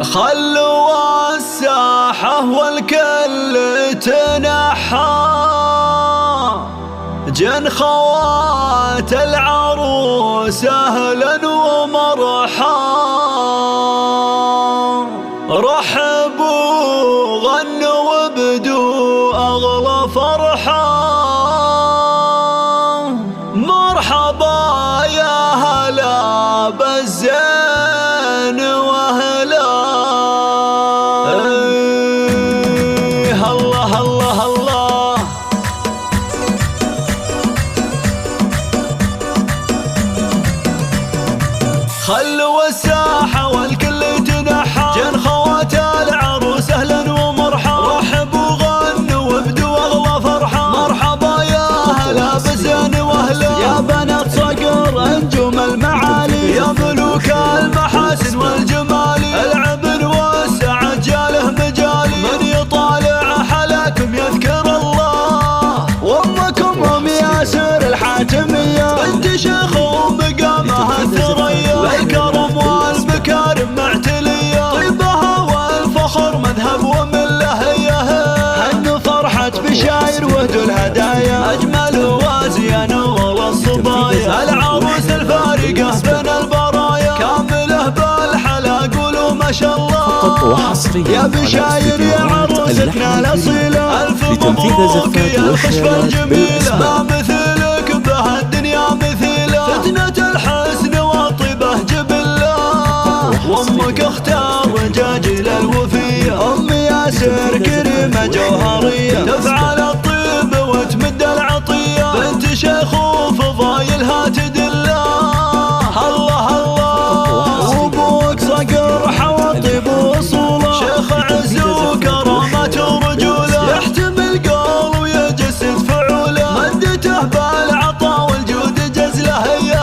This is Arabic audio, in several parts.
خلوا الساحة والكل تنحى، جن خوات العروس أهلا ومرحا، رحبوا غنوا وابدوا أغلى فرحا، مرحبا يا هلا بالزين وهلا. الله الله الله، خلوا الساحة والكل تنحى، جن خوات العروس أهلا ومرحا، رحبوا غنوا وابدوا أغلى فرحة، مرحبا يا هلا بالزين وهلا، يا بنات صقر أنجم المعالي، يا ملوك المحاسن والجمال، العبن والسعد جاله مجالي، من يطالع حلاكم يذكر الله، وامكم ام ياسر الحاتمية بنت شيخ ومقامها الثريا، والكرم والمكارم معتلية، طيبها والفخر مذهب ومله هي، هن فرحة بشاير وهدوا الهدايا، اجمل وازين والصبايا، العروس الفارقة بين البرايا، كامله بالحلا قولوا ما شاء الله، فقط وحصريا يا بشاير يا عروستنا الاصيلة، الف مبروك يا الخشبة الجميلة، ما مثلك بها الدنيا مثيلة، فتنة الحسن والطيبة جبلة، وامك اختار رجاجيل الوفية، ام ياسر كريمة جوهرية، تفعل الطيب وتمد العطية، بنت شيخ وفضايلها تدلة. الله الله، وابوك صقر حوى الطيب وصوله، شيخ عز وكرامات ورجوله، يحتمل قول ويجسد فعوله، مدته بالعطا والجود جزله، هيا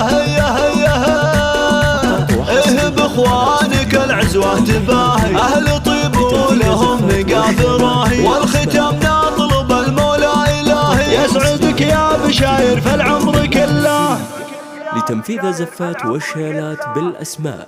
اهب اخوانك العزوة تباهي، اهل طيب ولهم مقاف راهي، والختام نطلب المولى الهي، يسعدك يا بشاير في العمر كله. لتنفيذ زفات والشيلات بالأسماء